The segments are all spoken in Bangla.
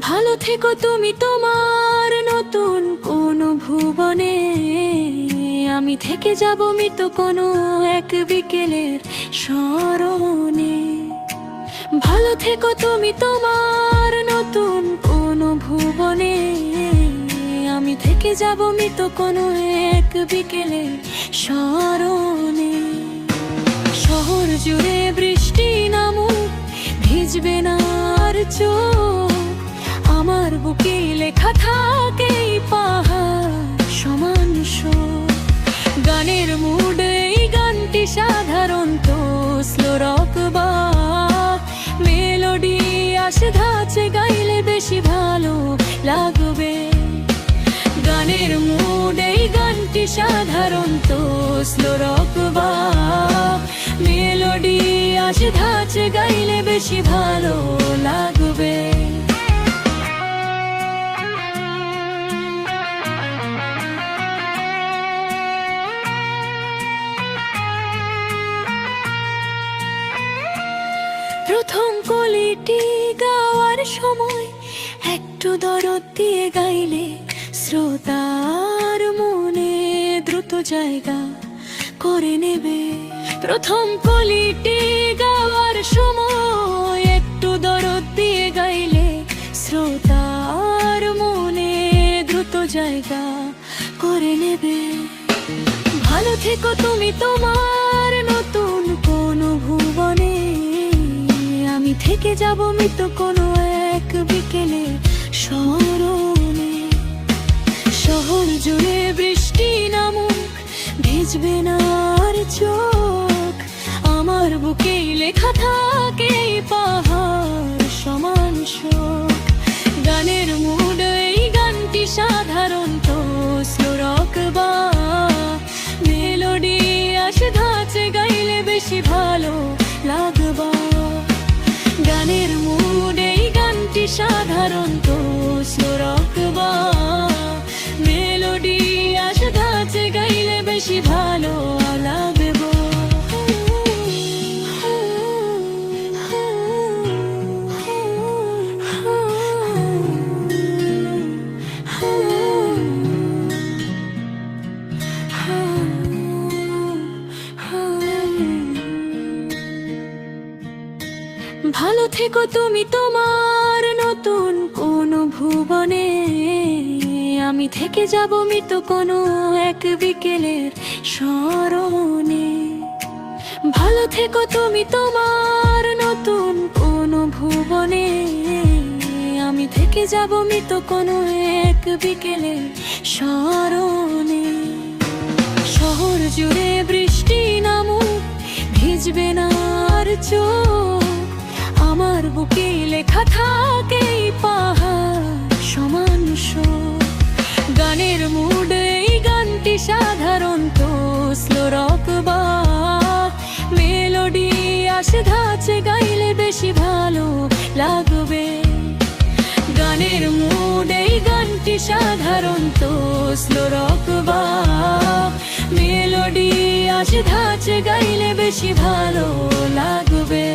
ভালো থেকো তুমি তোমার নতুন কোন ভুবনে, আমি থেকে যাব মৃত কোনো এক বিকেলের স্মরণে। ভালো থেকো তুমি তোমার নতুন কোন ভুবনে, আমি থেকে যাব মৃত কোনো এক বিকেলের স্মরণে। শহর জুড়ে বৃষ্টি নামুক, ভিজবে না আর চোখ, আমার বুকে লেখা থাকে এই পাহাড় সমান সুর। গানের মুড এই গানটি সাধারণত স্লো রক বা মেলোডি আসে ধাঁচে গাইলে বেশি ভালো লাগবে। গানের মুড এই গানটি সাধারণত স্লো রক বা মেলোডি আসে ধাঁচে গাইলে বেশি ভালো লাগবে। প্রথম কলিটি গাওয়ার সময় একটু দরদ দিয়ে গাইলে শ্রোতার মনে দ্রুত জায়গা করে নেবে। প্রথম কলিটি গাওয়ার সময় একটু দরদ দিয়ে গাইলে শ্রোতার মনে দ্রুত জায়গা করে নেবে। ভালো থেকো তুমি তোমার নতুন কোন ভুবনে, আমি থেকে যাব মৃত কোনো এক বিকেলে স্মরণে। শহর জুড়ে বৃষ্টি নামুক, ভিজবে না আর চোখ, আমার বুকে লেখা থাকে এই পাহাড় সমান শোক। গানের মুড এই গানটি সাধারণত স্লো রক বা মেলোডি আসে ধাঁচে গাইলে বেশি ভালো লাগবে। গানের মুড এই গানটি সাধারণত স্লো রক বা মেলোডি আসে ধাঁচে গাইলে বেশি ভালো লাগবে। ভালো থেকো তুমি তোমার নতুন কোন ভুবনে, আমি থেকে যাব মৃত কোনো এক বিকেলের স্মরণে। ভালো থেকো তুমি তোমার নতুন কোন ভুবনে, আমি থেকে যাব মৃত কোনো এক বিকেলের স্মরণে। শহর জুড়ে বৃষ্টি নামুক, ভিজবে না আর চোখ, আমার বুকে লেখা থাকে এই পাহাড় সমান সুর। গানের মুড এই গানটি সাধারণত স্লো রক বা মেলোডি আসে ধাঁচে গাইলে বেশি ভালো লাগবে। গানের মুড এই গানটি সাধারণত স্লো রক বা মেলোডি আসে ধাঁচে গাইলে বেশি ভালো লাগবে।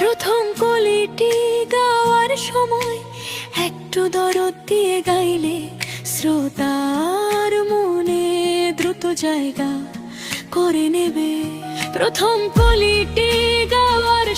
প্রথম কলিটি গাওয়ার সময় একটু দরদ দিয়ে গাইলে শ্রোতার মনে দ্রুত জায়গা করে নেবে। প্রথম কলিটি গাওয়ার